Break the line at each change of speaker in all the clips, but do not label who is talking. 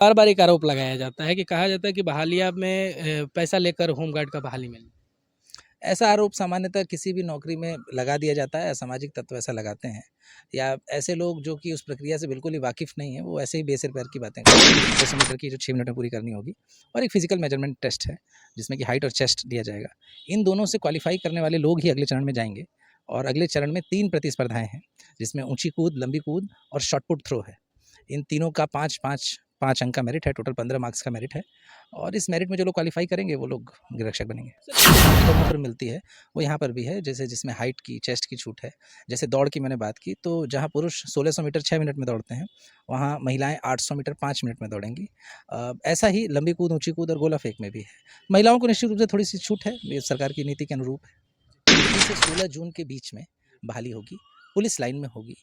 बार बार एक आरोप लगाया जाता है कि कहा जाता है कि बहालिया में पैसा लेकर होमगार्ड का बहाली मिल।
ऐसा आरोप सामान्यतः किसी भी नौकरी में लगा दिया जाता है, असामाजिक तत्व ऐसा लगाते हैं या ऐसे लोग जो कि उस प्रक्रिया से बिल्कुल ही वाकिफ़ नहीं है, वो ऐसे ही बेसिर पैर की बातें करते हैं। 200 मीटर की जो 6 मिनट में पूरी करनी होगी और एक फिजिकल मेजरमेंट टेस्ट है, जिसमें कि हाइट और चेस्ट दिया जाएगा। इन दोनों से क्वालिफ़ाई करने वाले लोग ही अगले चरण में जाएँगे और अगले चरण में 3 प्रतिस्पर्धाएँ हैं, जिसमें ऊँची कूद, लंबी कूद और शॉट पुट थ्रो है। इन तीनों का 5 अंक का मेरिट है, टोटल 15 मार्क्स का मेरिट है और इस मेरिट में जो लोग क्वालिफ़ाई करेंगे वो लोग निरीक्षक बनेंगे। दोनों पर मिलती है, वो यहाँ पर भी है, जैसे जिसमें हाइट की, चेस्ट की छूट है। जैसे दौड़ की मैंने बात की, तो जहाँ पुरुष 1600 मीटर 6 मिनट में दौड़ते हैं, वहाँ महिलाएँ 800 मीटर 5 मिनट में दौड़ेंगी। ऐसा ही लंबी कूद, ऊँची कूद और गोला फेंक में भी है। महिलाओं को निश्चित रूप से थोड़ी-सी छूट है, ये सरकार की नीति के अनुरूप है। 3 से 16 जून के बीच में बहाली होगी, पुलिस लाइन में होगी।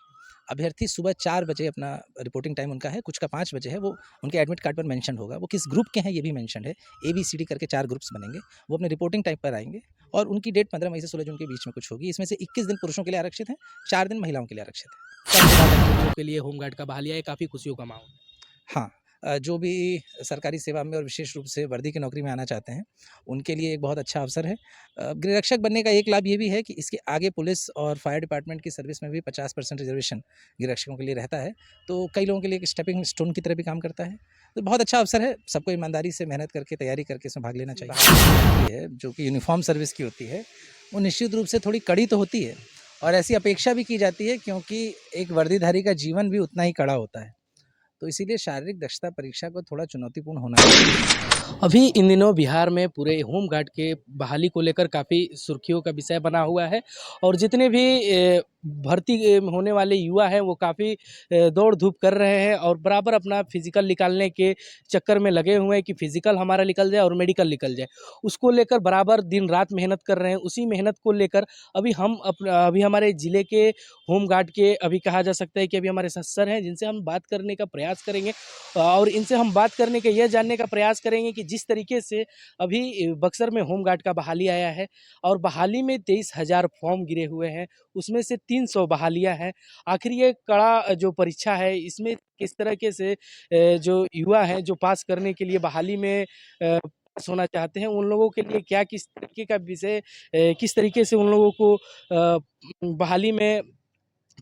अभ्यर्थी सुबह 4 बजे अपना रिपोर्टिंग टाइम उनका है, कुछ का 5 बजे है, वो उनके एडमिट कार्ड पर मेंशन होगा। वो किस ग्रुप के हैं ये भी मेंशन है, ABCD करके 4 ग्रुप्स बनेंगे। वो अपने रिपोर्टिंग टाइम पर आएँगे और उनकी डेट 15 मई से 16 जून के बीच में कुछ होगी। इसमें से 21 दिन पुरुषों के लिए आरक्षित हैं, 4 दिन महिलाओं के लिए आरक्षित हैं।
अभ्यर्थियों के लिए होमगार्ड का बहालिया है, काफ़ी खुशियों का माहौल।
हाँ, जो भी सरकारी सेवा में और विशेष रूप से वर्दी की नौकरी में आना चाहते हैं, उनके लिए एक बहुत अच्छा अवसर है। गृहरक्षक बनने का एक लाभ ये भी है कि इसके आगे पुलिस और फायर डिपार्टमेंट की सर्विस में भी 50% रिजर्वेशन गृहरक्षकों के लिए रहता है, तो कई लोगों के लिए एक स्टेपिंग स्टोन की तरह भी काम करता है। तो बहुत अच्छा अवसर है, सबको ईमानदारी से मेहनत करके, तैयारी करके इसमें भाग लेना चाहिए। है, जो कि यूनिफ़ॉर्म सर्विस की होती है, वो निश्चित रूप से थोड़ी कड़ी तो होती है और ऐसी अपेक्षा भी की जाती है क्योंकि एक वर्दीधारी का जीवन भी उतना ही कड़ा होता है। तो इसीलिए शारीरिक दक्षता परीक्षा को थोड़ा चुनौतीपूर्ण होना चाहिए।
अभी इन दिनों बिहार में पूरे होमगार्ड के बहाली को लेकर काफ़ी सुर्खियों का विषय बना हुआ है और जितने भी भर्ती होने वाले युवा हैं वो काफ़ी दौड़ धूप कर रहे हैं और बराबर अपना फिजिकल निकालने के चक्कर में लगे हुए हैं कि फिजिकल हमारा निकल जाए और मेडिकल निकल जाए। उसको लेकर बराबर दिन रात मेहनत कर रहे हैं। उसी मेहनत को लेकर अभी हमारे ज़िले के होमगार्ड के अभी कहा जा सकता है कि अभी हमारे सर हैं जिनसे हम बात करने का प्रयास करेंगे और इनसे हम बात करने के यह जानने का प्रयास करेंगे कि जिस तरीके से अभी बक्सर में होमगार्ड का बहाली आया है और बहाली में 23,000 फॉर्म गिरे हुए हैं, उसमें से 300 बहालियाँ हैं। आखिर ये कड़ा जो परीक्षा है इसमें किस तरीके से जो युवा हैं जो पास करने के लिए बहाली में पास होना चाहते हैं, उन लोगों के लिए क्या किस तरीके का विषय किस तरीके से उन लोगों को बहाली में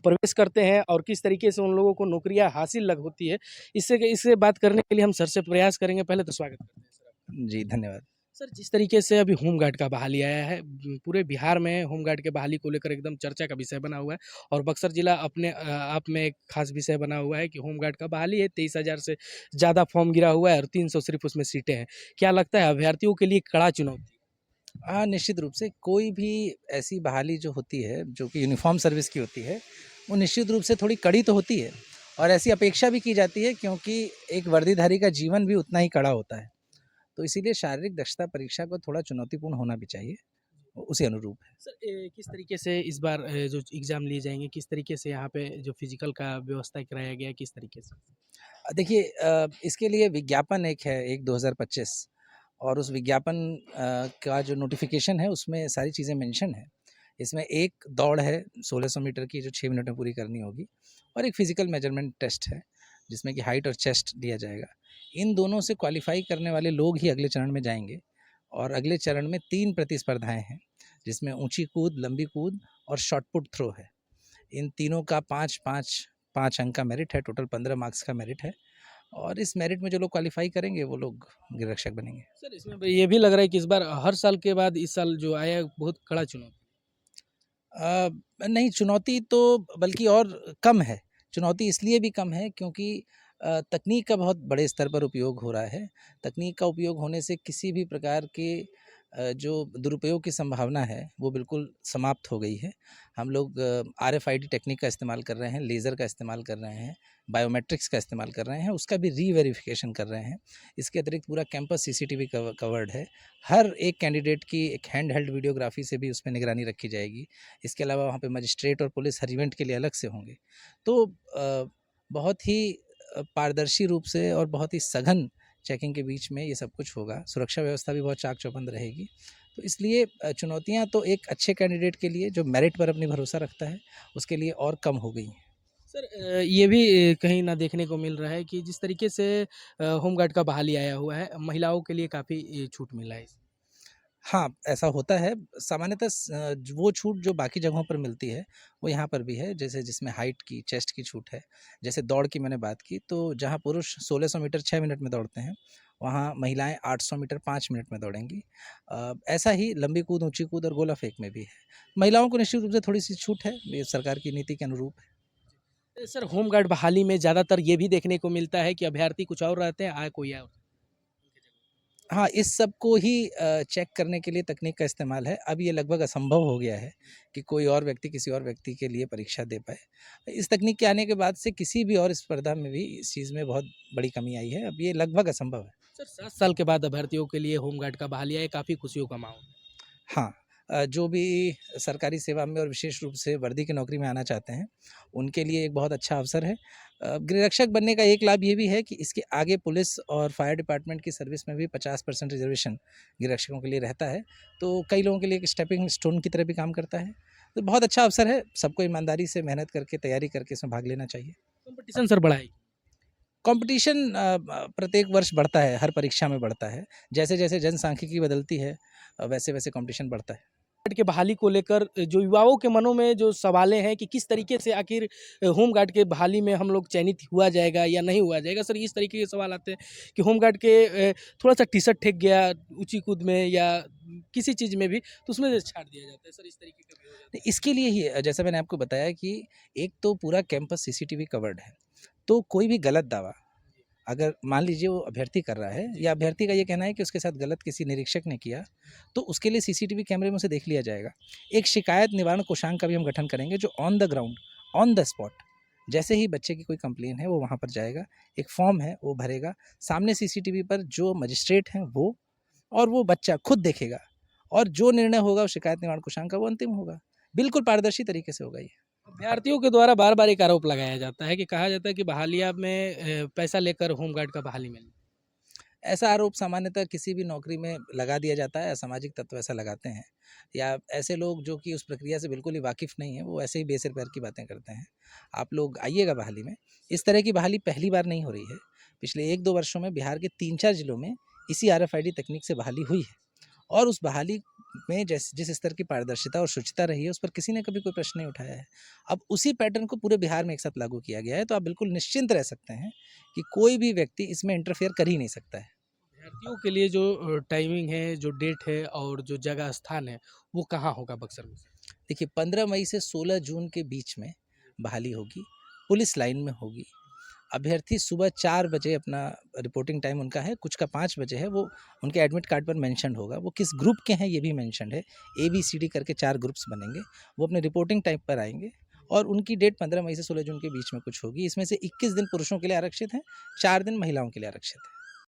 प्रवेश करते हैं और किस तरीके से उन लोगों को नौकरियाँ हासिल लग होती है, इससे बात करने के लिए हम सर से प्रयास करेंगे। पहले तो स्वागत करते हैं सर आपका।
जी, धन्यवाद।
सर जिस तरीके से अभी होमगार्ड का बहाली आया है, पूरे बिहार में होमगार्ड के बहाली को लेकर एकदम चर्चा का विषय बना हुआ है और बक्सर जिला अपने आप में एक खास विषय बना हुआ है कि होमगार्ड का बहाली है, 23,000 से ज़्यादा फॉर्म गिरा हुआ है और 300 सिर्फ उसमें सीटें हैं। क्या लगता है अभ्यर्थियों के लिए कड़ा चुनौती?
हाँ, निश्चित रूप से कोई भी ऐसी बहाली जो होती है, जो कि यूनिफ़ॉर्म सर्विस की होती है, वो निश्चित रूप से थोड़ी कड़ी तो होती है और ऐसी अपेक्षा भी की जाती है क्योंकि एक वर्दीधारी का जीवन भी उतना ही कड़ा होता है। तो इसीलिए शारीरिक दक्षता परीक्षा को थोड़ा चुनौतीपूर्ण होना भी चाहिए, उसी अनुरूप है।
सर किस तरीके से इस बार जो एग्ज़ाम लिए जाएँगे, किस तरीके से यहाँ पे जो फिज़िकल का व्यवस्था कराया गया है, किस तरीके से?
देखिए इसके लिए विज्ञापन एक है, 1/2025 और उस विज्ञापन का जो नोटिफ़िकेशन है उसमें सारी चीज़ें मेंशन है। इसमें एक दौड़ है 1600 मीटर की जो 6 मिनट में पूरी करनी होगी और एक फिजिकल मेजरमेंट टेस्ट है, जिसमें कि हाइट और चेस्ट दिया जाएगा। इन दोनों से क्वालिफ़ाई करने वाले लोग ही अगले चरण में जाएँगे और अगले चरण में 3 प्रतिस्पर्धाएँ हैं, जिसमें ऊँची कूद, लंबी कूद और शॉट पुट थ्रो है। इन तीनों का 5 अंक का मेरिट है, टोटल 15 मार्क्स का मेरिट है और इस मेरिट में जो लोग क्वालिफ़ाई करेंगे वो लोग गृहरक्षक बनेंगे।
सर इसमें ये भी लग रहा है कि इस बार हर साल के बाद इस साल जो आया है बहुत कड़ा चुनौती।
अ, नहीं चुनौती तो बल्कि और कम है। चुनौती इसलिए भी कम है क्योंकि तकनीक का बहुत बड़े स्तर पर उपयोग हो रहा है। तकनीक का उपयोग होने से किसी भी प्रकार के जो दुरुपयोग की संभावना है वो बिल्कुल समाप्त हो गई है। हम लोग RFID टेक्निक का इस्तेमाल कर रहे हैं, लेज़र का इस्तेमाल कर रहे हैं, बायोमेट्रिक्स का इस्तेमाल कर रहे हैं, उसका भी री-वेरिफ़िकेशन कर रहे हैं। इसके अतिरिक्त पूरा कैंपस CCTV कवर्ड है। हर एक कैंडिडेट की एक हैंड हेल्ड वीडियोग्राफी से भी उसमें निगरानी रखी जाएगी। इसके अलावा वहाँ पे मजिस्ट्रेट और पुलिस हर इवेंट के लिए अलग से होंगे। तो बहुत ही पारदर्शी रूप से और बहुत ही सघन चेकिंग के बीच में ये सब कुछ होगा। सुरक्षा व्यवस्था भी बहुत चाक-चौबंद रहेगी। तो इसलिए चुनौतियाँ तो एक अच्छे कैंडिडेट के लिए जो मेरिट पर अपनी भरोसा रखता है, उसके लिए और कम हो गई हैं।
सर ये भी कहीं न देखने को मिल रहा है कि जिस तरीके से होमगार्ड का बहाली आया हुआ है, महिलाओं के लिए काफ़ी छूट मिला है इसमें।
हाँ, ऐसा होता है। सामान्यतः वो छूट जो बाकी जगहों पर मिलती है, वो यहाँ पर भी है। जैसे जिसमें हाइट की, चेस्ट की छूट है। जैसे दौड़ की मैंने बात की, तो जहाँ पुरुष 1600 मीटर 6 मिनट में दौड़ते हैं, वहाँ महिलाएँ 800 मीटर 5 मिनट में दौड़ेंगी। ऐसा ही लंबी कूद, ऊँची कूद और गोला फेंक में भी है। महिलाओं को निश्चित रूप से थोड़ी-सी छूट है, ये सरकार की नीति के अनुरूप है।
सर होमगार्ड बहाली में ज़्यादातर ये भी देखने को मिलता है कि अभ्यर्थी कुछ और रहते हैं, आए कोई और।
हाँ, इस सब को ही चेक करने के लिए तकनीक का इस्तेमाल है। अब ये लगभग असंभव हो गया है कि कोई और व्यक्ति किसी और व्यक्ति के लिए परीक्षा दे पाए। इस तकनीक के आने के बाद से किसी भी और स्पर्धा में भी इस चीज़ में बहुत बड़ी कमी आई है। अब ये लगभग असंभव है।
सर 7 साल के बाद अभ्यर्थियों के लिए होमगार्ड का बहाली है, काफ़ी खुशियों का माहौल।
हाँ, जो भी सरकारी सेवा में और विशेष रूप से वर्दी की नौकरी में आना चाहते हैं, उनके लिए एक बहुत अच्छा अवसर है। गृहरक्षक बनने का एक लाभ ये भी है कि इसके आगे पुलिस और फायर डिपार्टमेंट की सर्विस में भी 50% रिज़र्वेशन गृहरक्षकों के लिए रहता है। तो कई लोगों के लिए एक स्टेपिंग स्टोन की तरह भी काम करता है। तो बहुत अच्छा अवसर है, सबको ईमानदारी से मेहनत करके, तैयारी करके इसमें भाग लेना चाहिए।
कॉम्पिटिशन सर बढ़ा है।
कॉम्पिटिशन प्रत्येक वर्ष बढ़ता है, हर परीक्षा में बढ़ता है। जैसे-जैसे जनसांख्यिकी बदलती है वैसे-वैसे कॉम्पिटिशन बढ़ता है।
होमगार्ड के बहाली को लेकर जो युवाओं के मनों में जो सवालें हैं कि किस तरीके से आखिर होमगार्ड के बहाली में हम लोग चयनित हुआ जाएगा या नहीं हुआ जाएगा। सर इस तरीके के सवाल आते हैं कि होमगार्ड के थोड़ा-सा टी-शर्ट ठेक गया ऊँची कूद में या किसी चीज़ में भी तो उसमें से छाँट दिया जाता है। सर इस तरीके का भी हो जाता है।
इसके लिए ही जैसा मैंने आपको बताया कि एक तो पूरा कैंपस सीसीटीवी कवर्ड है, तो कोई भी गलत दावा अगर मान लीजिए वो अभ्यर्थी कर रहा है या अभ्यर्थी का ये कहना है कि उसके साथ गलत किसी निरीक्षक ने किया, तो उसके लिए सीसीटीवी कैमरे में उसे देख लिया जाएगा। एक शिकायत निवारण कोषांग का भी हम गठन करेंगे जो on the ground, on the spot जैसे ही बच्चे की कोई कंप्लेन है वो वहाँ पर जाएगा, एक फॉर्म है वो भरेगा, सामने सीसीटीवी पर जो मजिस्ट्रेट हैं वो और वो बच्चा खुद देखेगा और जो निर्णय होगा वो शिकायत निवारण कोषांग का वो अंतिम होगा। बिल्कुल पारदर्शी तरीके से होगा ये।
अभ्यर्थियों के द्वारा बार-बार एक आरोप लगाया जाता है कि कहा जाता है कि बहालिया में पैसा लेकर होमगार्ड का बहाली मिली।
ऐसा आरोप सामान्यतः किसी भी नौकरी में लगा दिया जाता है, असामाजिक तत्व ऐसा लगाते हैं या ऐसे लोग जो कि उस प्रक्रिया से बिल्कुल ही वाकिफ़ नहीं हैं, वो ऐसे ही बेसिर पैर की बातें करते हैं। आप लोग आइएगा बहाली में, इस तरह की बहाली पहली बार नहीं हो रही है। पिछले 1-2 वर्षों में बिहार के 3-4 जिलों में इसी आरएफआईडी तकनीक से बहाली हुई है और उस बहाली में जिस स्तर की पारदर्शिता और शुचिता रही है, उस पर किसी ने कभी कोई प्रश्न नहीं उठाया है। अब उसी पैटर्न को पूरे बिहार में एक साथ लागू किया गया है, तो आप बिल्कुल निश्चिंत रह सकते हैं कि कोई भी व्यक्ति इसमें इंटरफेयर कर ही नहीं सकता है।
अभ्यर्थियों के लिए जो टाइमिंग है, जो डेट है और जो जगह स्थान है, वो कहाँ होगा बक्सर में?
देखिए 15 मई से 16 जून के बीच में बहाली होगी, पुलिस लाइन में होगी। अभ्यर्थी सुबह 4 बजे अपना रिपोर्टिंग टाइम उनका है, कुछ का 5 बजे है, वो उनके एडमिट कार्ड पर मेंशन्ड होगा। वो किस ग्रुप के हैं ये भी मेंशन्ड है, ABCD करके 4 ग्रुप्स बनेंगे। वो अपने रिपोर्टिंग टाइम पर आएँगे और उनकी डेट 15 मई से 16 जून के बीच में कुछ होगी। इसमें से 21 दिन पुरुषों के लिए आरक्षित हैं, 4 दिन महिलाओं के लिए आरक्षित हैं।